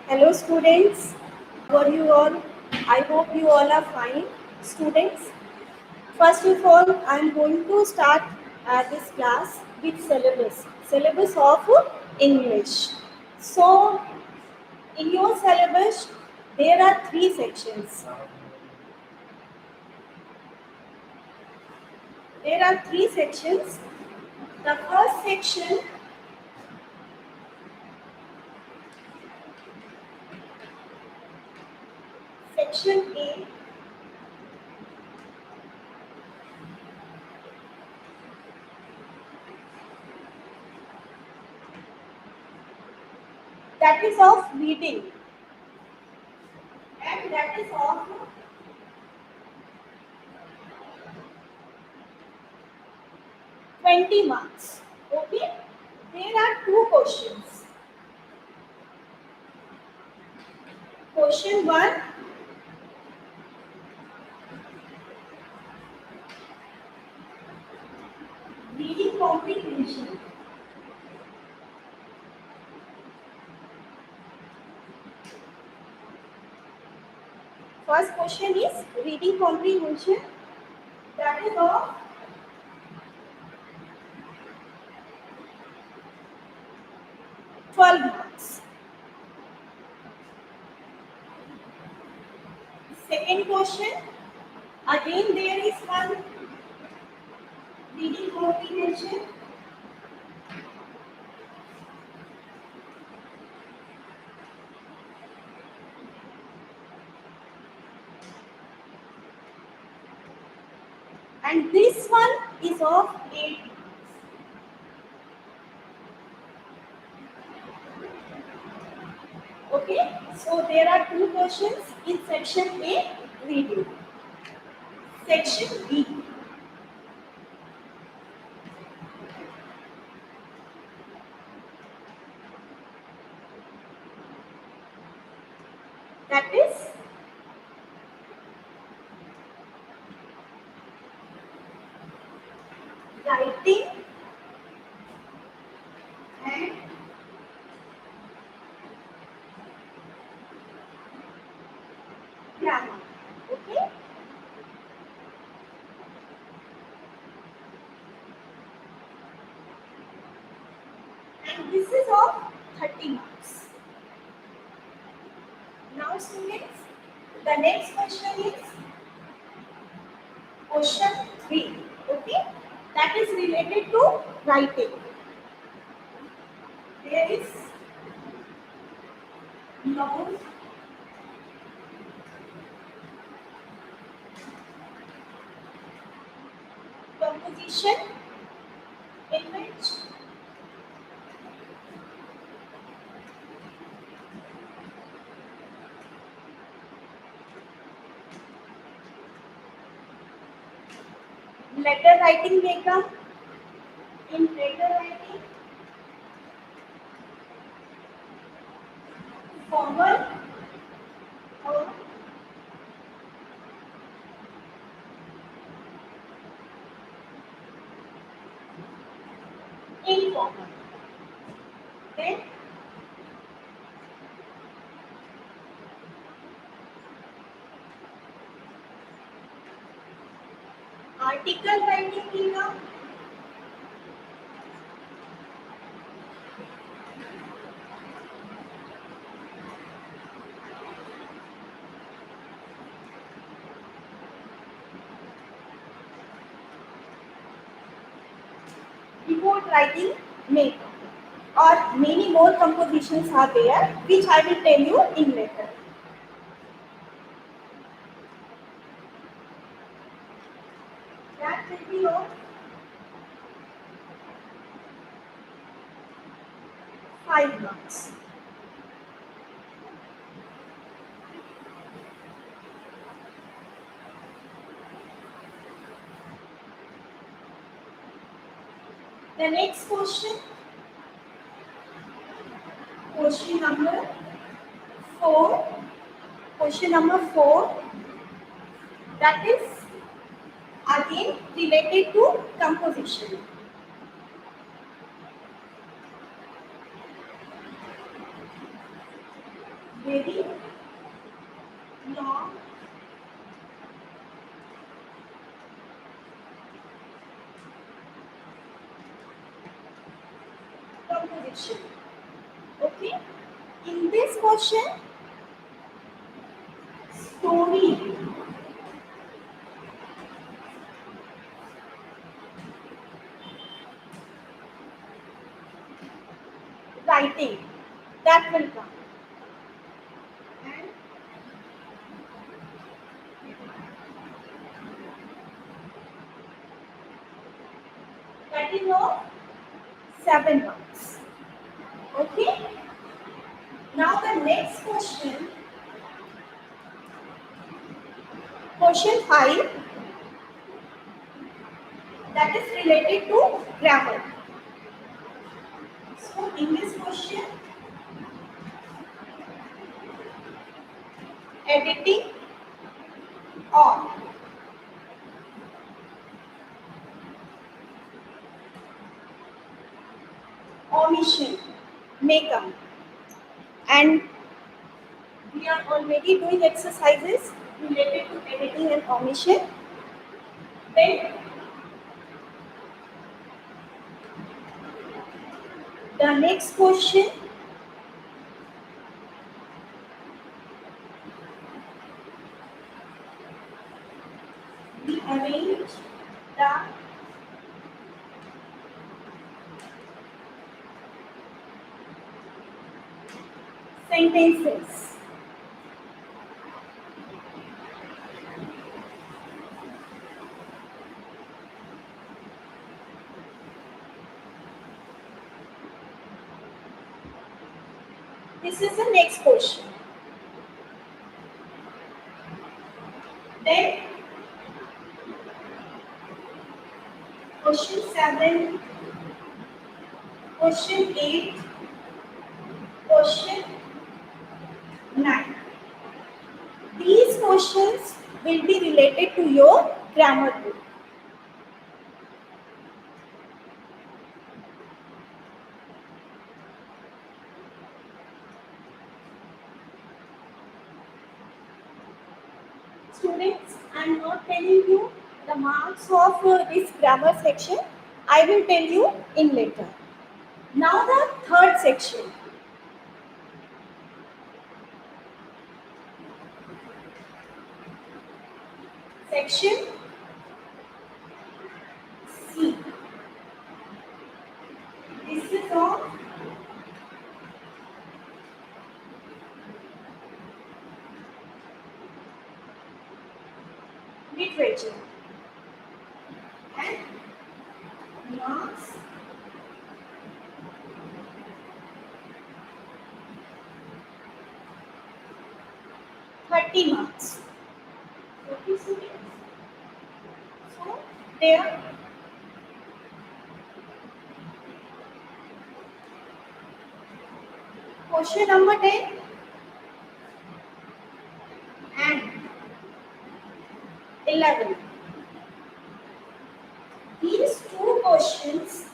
Hello students, how are you all? I hope you all are fine. Students, first of all, I am going to start this class with syllabus of English. So, in your syllabus, there are three sections. There are three sections. The first section A, that is of reading, and that is of 20 marks. Okay? There are two questions. Question 1, reading comprehension. First question is reading comprehension, that is of 12 marks. Second question, again there is one reading comprehension, and this one is of 8 marks. Okay, so there are two questions in section A, reading. Section B, that is writing and grammar. Okay, and this is of 30 marks. Now students, the next question is question 3. Okay, that is related to writing. There is noun, composition, in which letter writing देगा. In letter writing, formal or informal. Then article writing देगा. Report writing make, or many more compositions are there which I will tell you in later. That will be of 5 marks. The next question, question number 4. Question number 4, that is again related to composition. very long composition. Okay. In this question, story writing that will come. And that is of 7 marks. Okay. Now the next question, question 5, that is related to grammar. So in this question, editing or omission may come. And we are already doing exercises related to editing and omission. Then the next question, we arrange the sentences. This is the next question. Then question 7, question 8, question 9. These questions will be related to your grammar book. Students, I am not telling you the marks of this grammar section. I will tell you in later. Now the third section. Section C. This is of literature and marks 30 marks. Okay, students. So there question number 10 and 11. These two questions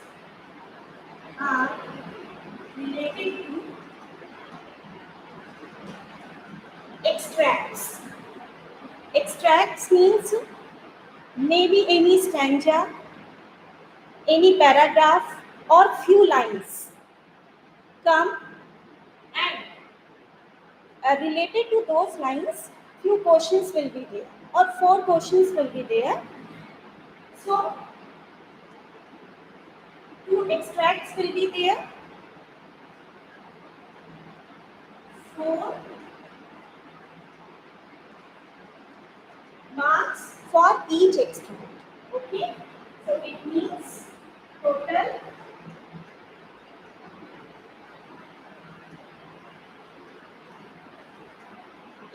are related to extracts. Extracts means maybe any stanza, any paragraph or few lines come and related to those lines few questions will be there or 4 questions will be there. So 2 extracts will be there, 4 marks for each extract. Okay, so it means total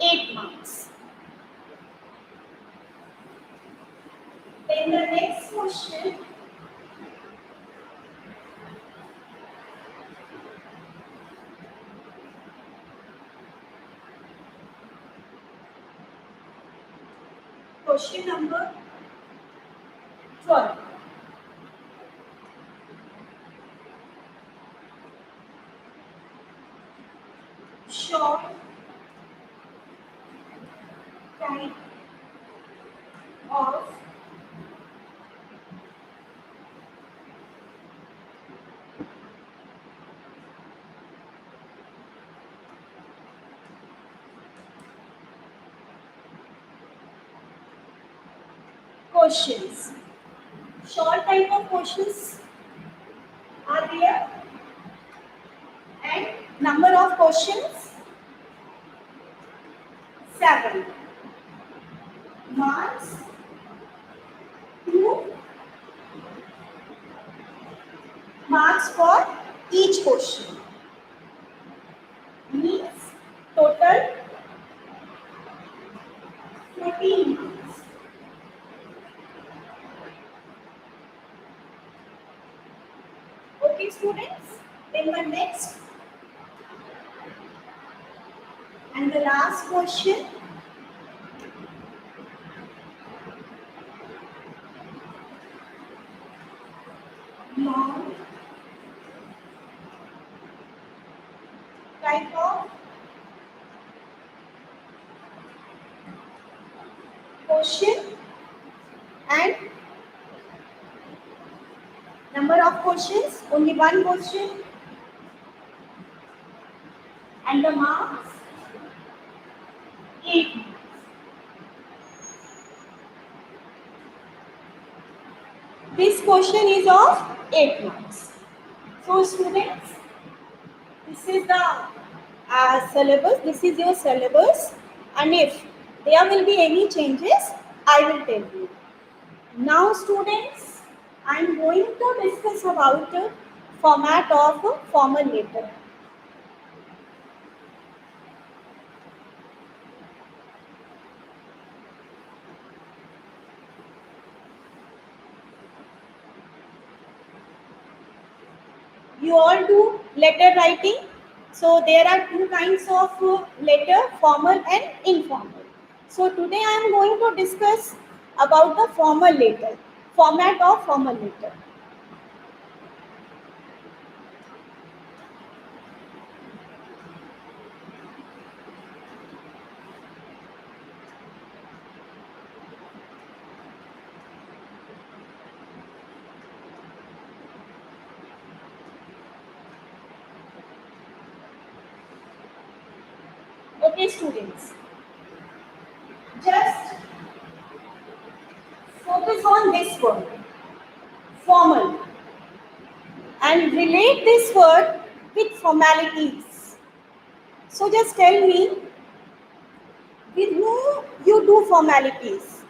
8 marks. Then the next question, question number 12. Short type of questions. Short type of questions are there and number of questions 7. Marks 2 marks for each question. Means total 14 marks. Okay, students. Then the next and the last question. Long type of question and number of questions. Only one question and the marks 8. This question is of 8 marks. So students, this is the syllabus. This is your syllabus, and if there will be any changes, I will tell you. Now students, I am going to discuss about format of formal letter. You all do letter writing. So there are two kinds of letter, formal and informal. So today I am going to discuss about the formal letter, format of formal letter. Okay, students, just focus on this word, formal, and relate this word with formalities. So just tell me, with whom you do formalities?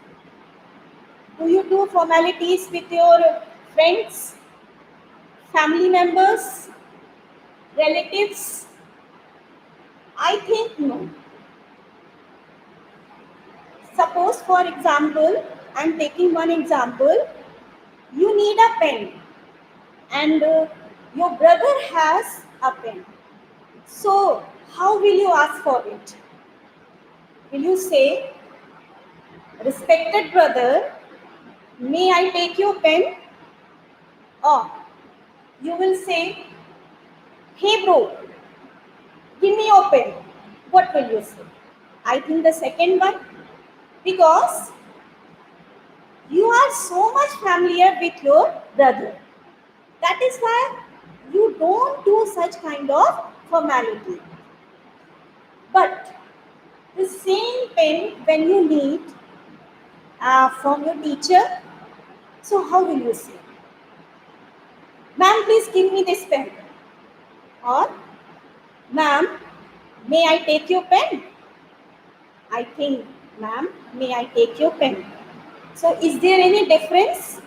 Do you do formalities with your friends, family members, relatives? I think no. Suppose, for example, I am taking one example. You need a pen, and your brother has a pen. So, how will you ask for it? Will you say, respected brother, may I take your pen? Or you will say, hey bro, give me your pen. What will you say? I think the second one, because you are so much familiar with your brother. That is why you don't do such kind of formality. But the same pen when you need from your teacher, so how will you say? Ma'am, please give me this pen. Or, ma'am, may I take your pen? I think, ma'am, may I take your pen? So is there any difference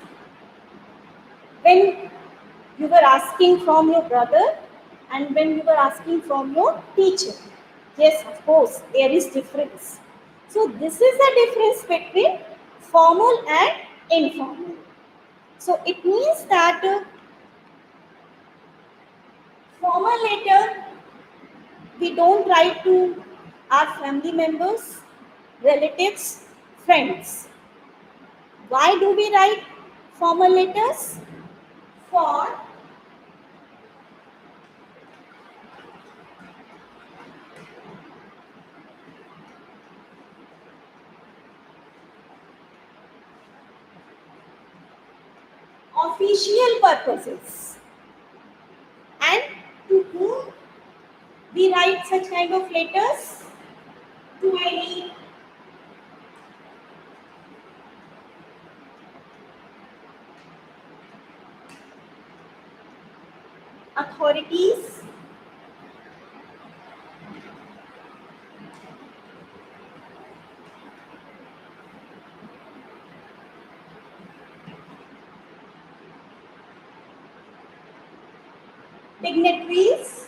when you were asking from your brother and when you were asking from your teacher? Yes, of course, there is difference. So this is the difference between formal and informal. So it means that formal letter we don't write to our family members, relatives, friends. Why do we write formal letters? For official purposes. And to whom we write such kind of letters? To any authorities, dignitaries,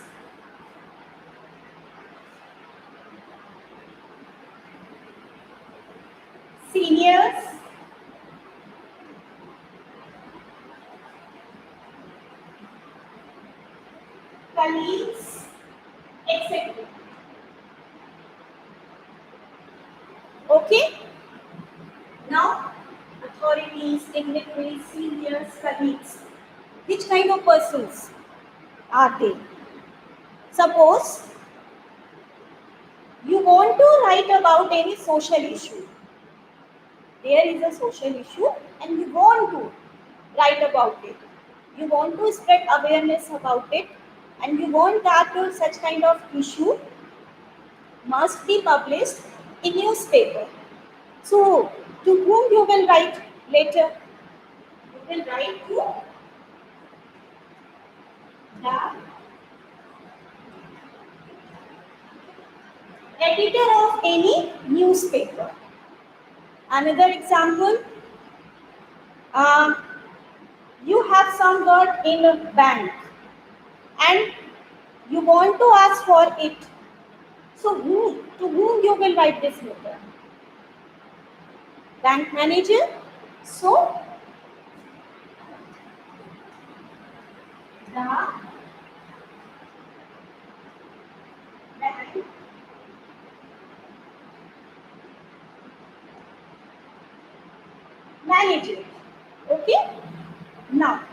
seniors, colleagues, etc. Okay? Now, authorities, dignitaries, seniors, colleagues. Which kind of persons are they? Suppose you want to write about any social issue. There is a social issue and you want to write about it. You want to spread awareness about it and you want that such kind of issue must be published in newspaper. So, to whom you will write later? You will write to the editor of any newspaper. Another example, uh, you have some work in a bank and you want to ask for it. So, to whom you will write this letter? Bank manager. So, the bank manager. Okay? Now,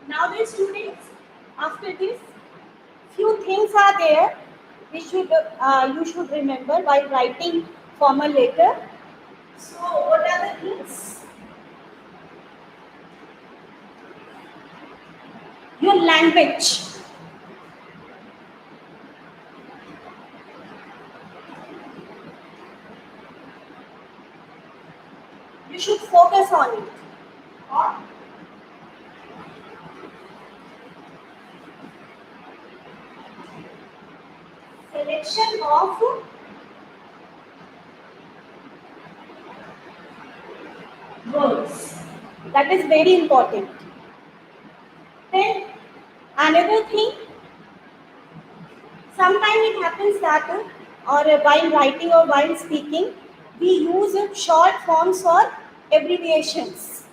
now the students, after this, few things are there you should remember while writing formal letter. So, what are the things? Your language. You should focus on it. Or selection of words. That is very important. Then another thing, sometimes it happens that while writing or while speaking, we use short forms or abbreviations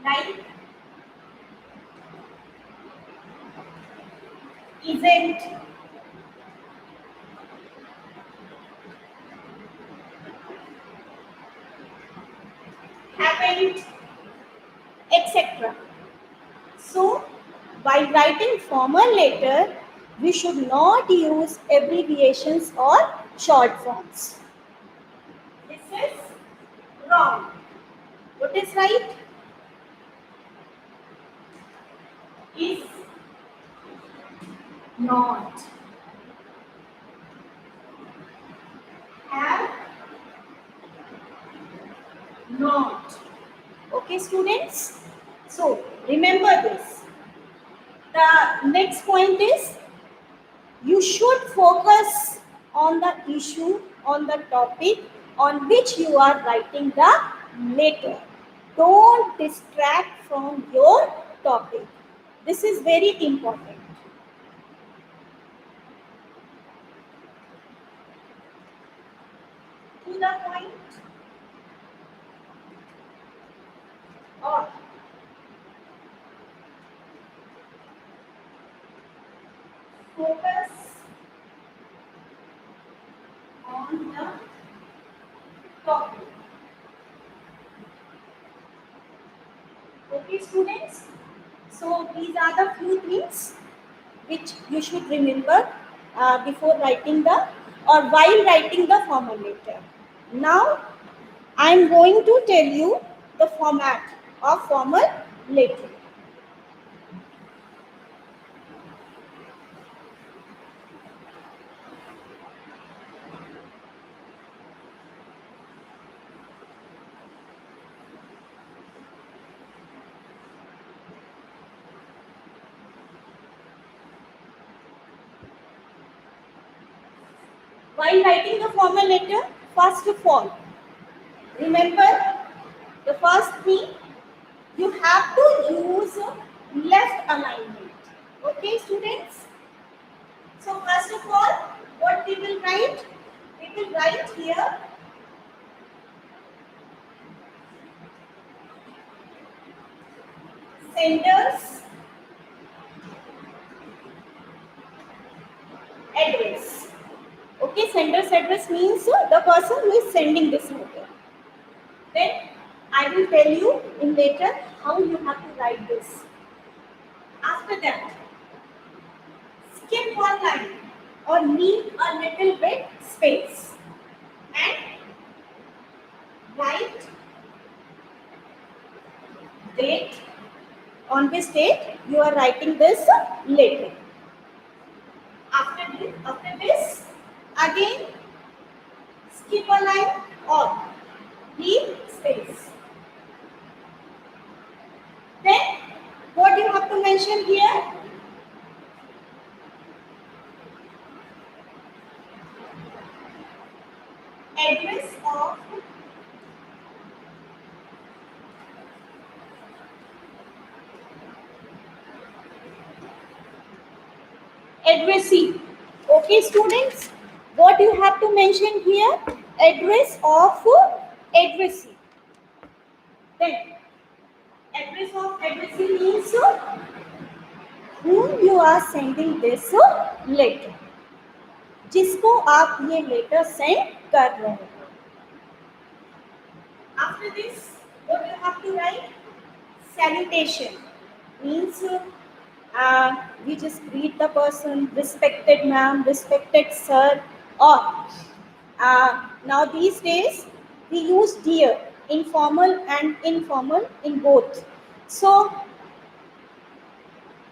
like isn't, happened, etc. So, while writing formal letter, we should not use abbreviations or short forms. This is wrong. What is right? Is not, have not. Okay, students? So, remember this. The next point is you should focus on the issue, on the topic on which you are writing the letter. Don't distract from your topic. This is very important. To the point or focus on the topic. are the few things which you should remember before writing the or while writing the formal letter. Now I am going to tell you the format of formal letter. While writing the formal letter, first of all, remember the first thing, you have to use left alignment. Okay, students? So first of all, what we will write? We will write here sender's address. Okay, sender's address means the person who is sending this letter. Then I will tell you in later how you have to write this. After that, skip one line or leave a little bit space and write date on which date you are writing this letter. After this, again skip a line or leave space. Then what you have to mention here? Address of addressee. Okay, students, what you have to mention here? Address of addressee. Then address of addressee means whom you are sending this letter, जिसको आप ये letter send कर रहे हो. After this, what you have to write? Salutation means we just greet the person, respected ma'am, respected sir, or now these days we use dear in formal and informal in both. So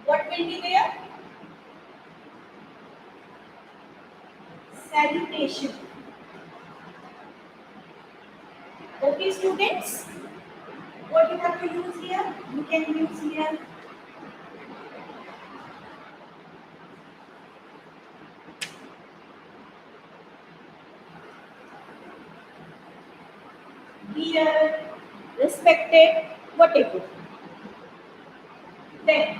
what will be there? Salutation. Okay, students, what you have to use here? You can use here dear, respected, whatever. Then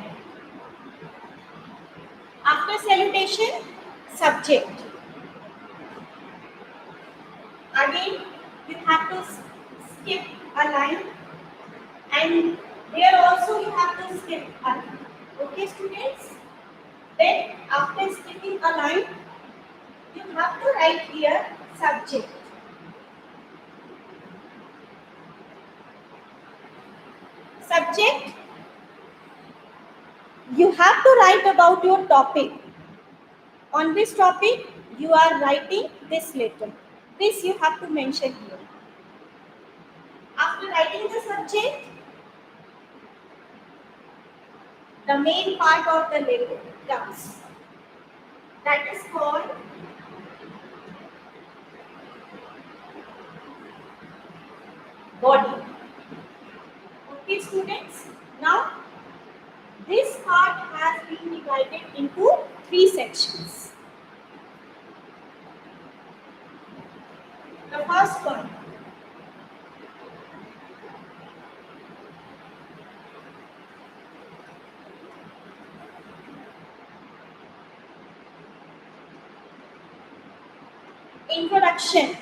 after salutation, subject. Again, you have to skip a line, and there also you have to skip a line. Okay, students? Then after skipping a line, you have to write here subject. Subject, you have to write about your topic. On this topic, you are writing this letter. This you have to mention here. After writing the subject, the main part of the letter comes. That is called body. Okay, students? Now, this part has been divided into 3 sections. The first one, introduction.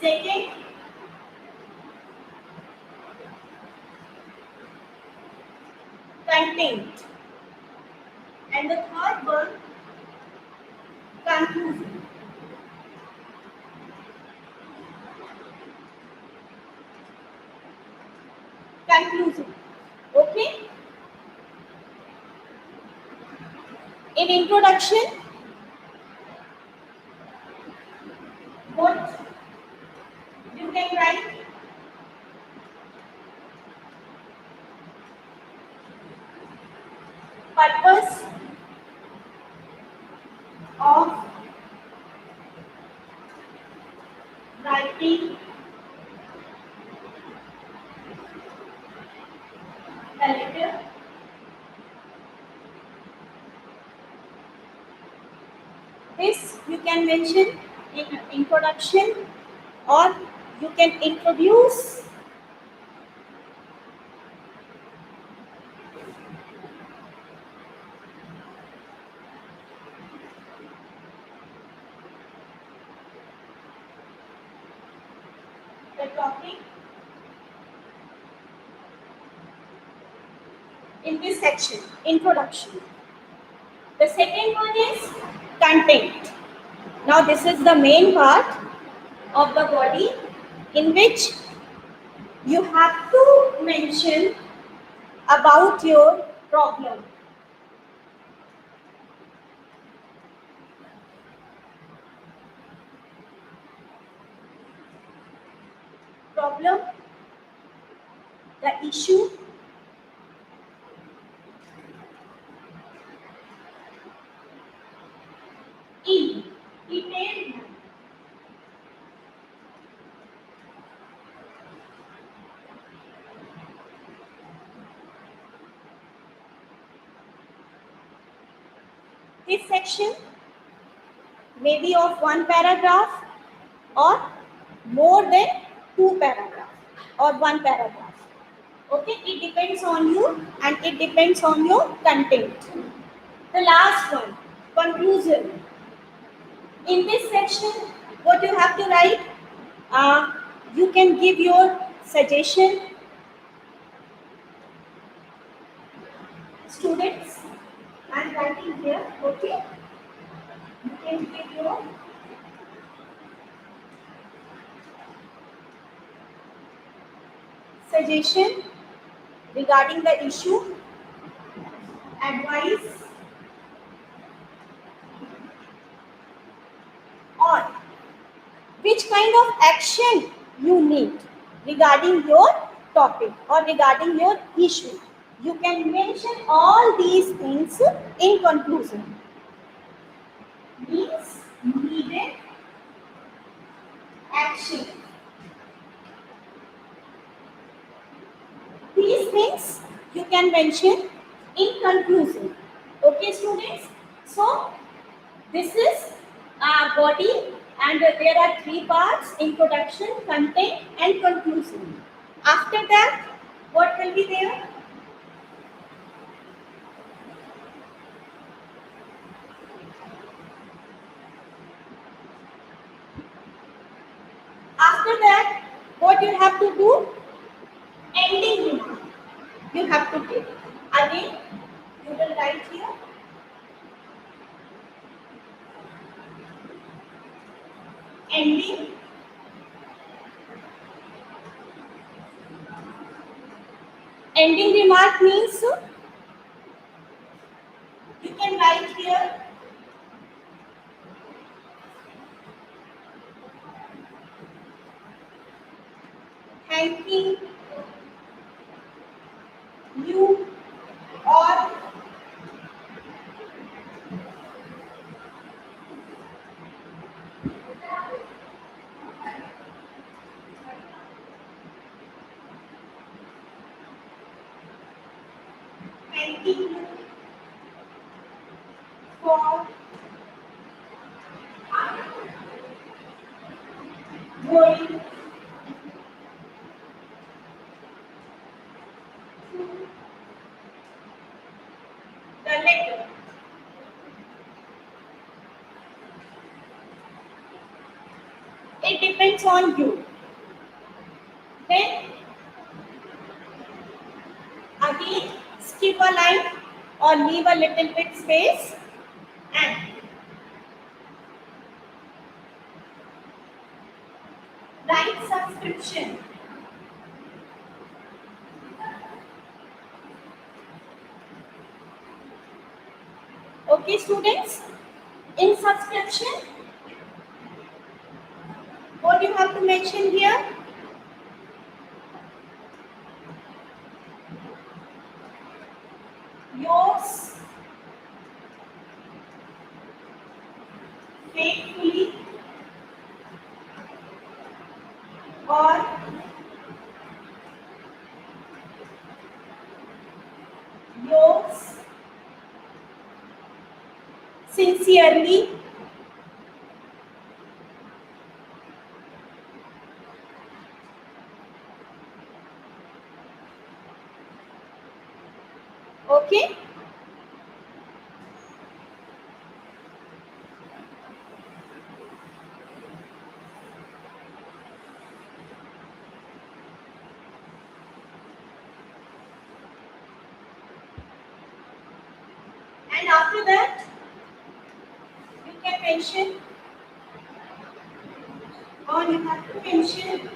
Second, content. And the third one, conclusion. Conclusion. In introduction, what you can write? Purpose of writing a letter. This you can mention in introduction, or you can introduce the topic in this section, introduction. The second one is content. Now this is the main part of the body in which you have to mention about your problem. Problem, the issue, in detailed manner. This section may be of one paragraph or more than two paragraphs or one paragraph. Okay, it depends on you and it depends on your content. The last one, conclusion. In this section, what you have to write, you can give your suggestion. Students, I am writing here, okay? You can give your suggestion regarding the issue, advice, or which kind of action you need regarding your topic or regarding your issue. You can mention all these things in conclusion. Means needed action. These things you can mention in conclusion. Okay, students? So, this is our body, and there are three parts: introduction, content, and conclusion. After that, what will be there? After that, what you have to do? Ending remark. You have to take. Again, you will write here. Ending. Ending remark means you can write here. Thanking you, or thanking you for going the letter. It depends on you. Then again skip a line or leave a little bit space and write subscription. Okay. Okay, students, in subscription, what you have to mention here? Yours faithfully or yours sincerely. Okay. And after that, you can mention or you have to mention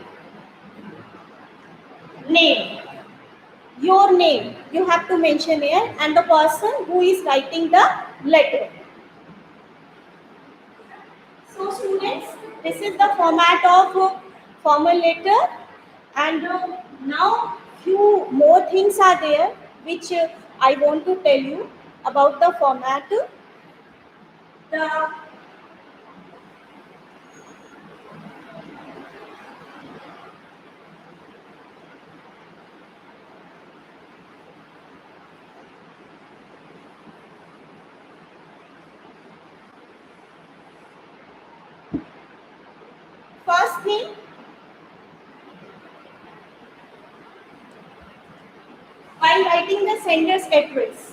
name. Your name. You have to mention here and the person who is writing the letter. So students, this is the format of formal letter, and now few more things are there which I want to tell you about the format. The first thing, while writing the sender's address,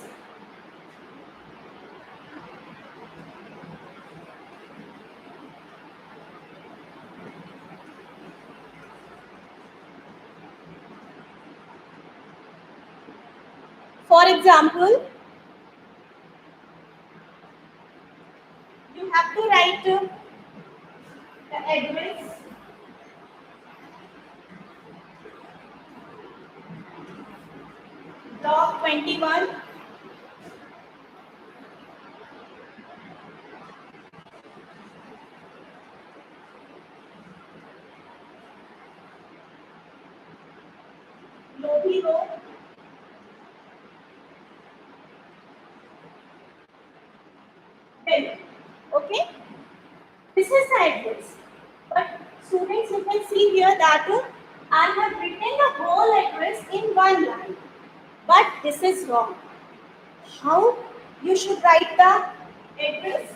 for example, you have to write the address block 21, Lobby Road, Delhi. Okay, this is the address. But students, you can see here that I have written the whole address in one line. But this is wrong. How you should write the address?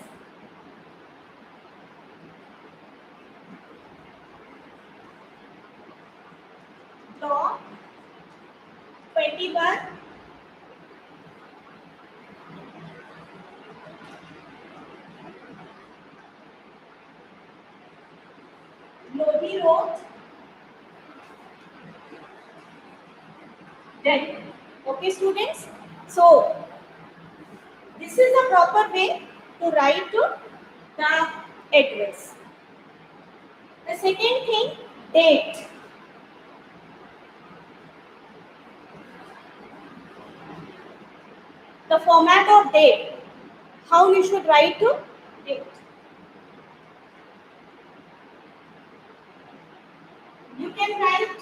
Block 21, Lodi Road, Delhi. Okay, students. So this is the proper way to write the address. The second thing, date. The format of date. How you should write to date. You can write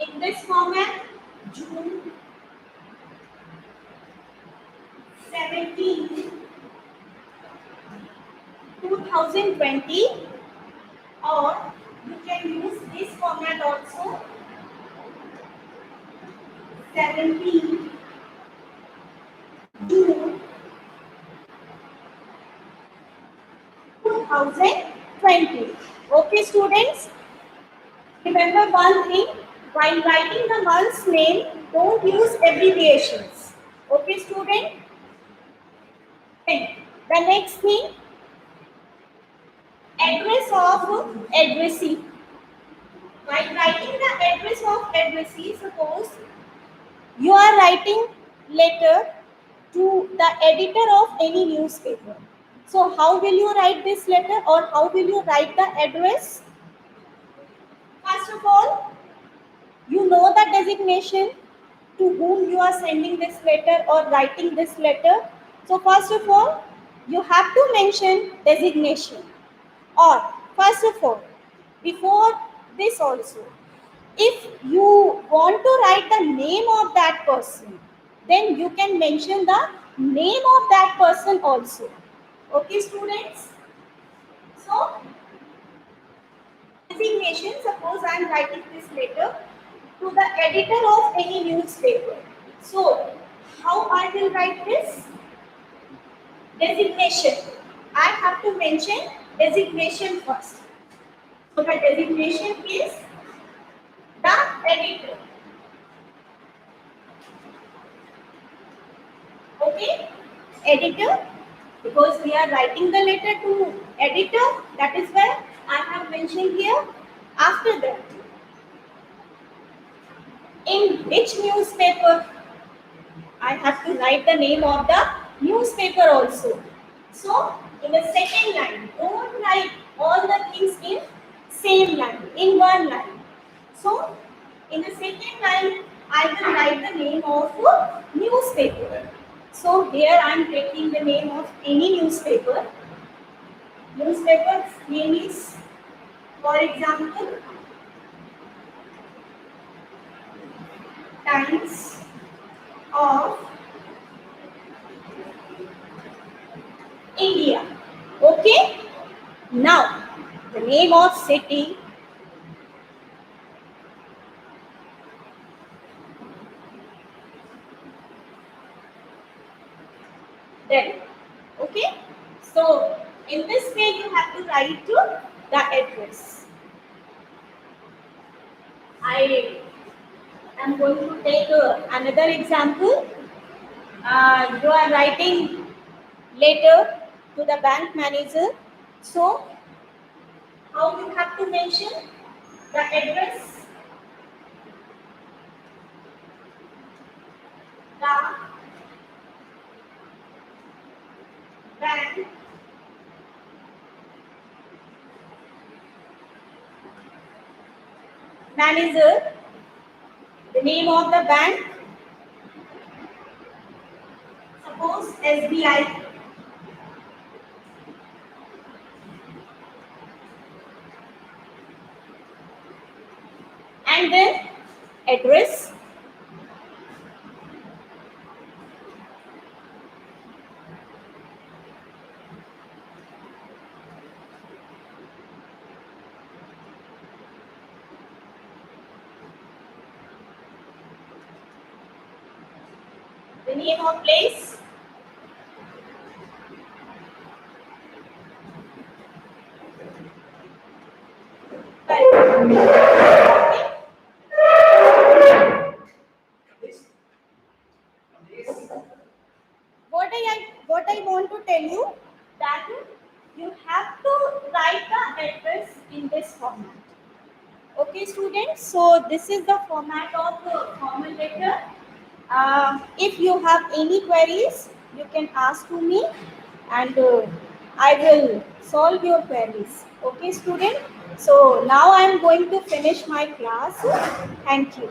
in this format June 17, 2020, or you can use this format also 17 June 2020. Okay, students, remember one thing, while writing the month's name, don't use abbreviations. Okay, student? Then the next thing, address of addressee. While writing the address of addressee, suppose you are writing letter to the editor of any newspaper. So how will you write this letter or how will you write the address? First of all, you know the designation. to whom you are sending this letter or writing this letter. So first of all, you have to mention designation. Or first of all, before this also, if you want to write the name of that person, then you can mention the name of that person also. Okay, students? So, designation, suppose I am writing this letter to the editor of any newspaper. So, how I will write this? Designation. I have to mention designation first. So, the designation is the editor. Okay? Editor, because we are writing the letter to editor, that is why I have mentioned here. After that, in which newspaper, I have to write the name of the newspaper also. So in the second line, don't write all the things in same line, in one line. So in the second line, I will write the name of a newspaper. So here I am taking the name of any newspaper. Newspaper's name is, for example, Times of India. Okay? Now, the name of city, then. Okay? So, in this way, you have to write to the address. I am going to take another example. You are writing letter to the bank manager. So, how you have to mention the address, the bank manager, the name of the bank, suppose SBI, and then address, the name of place, okay. What I want to tell you that you have to write the address in this format. Okay, students. So this is the format of formal letter. If you have any queries, you can ask to me, and I will solve your queries. Okay, student. So now I am going to finish my class. Thank you.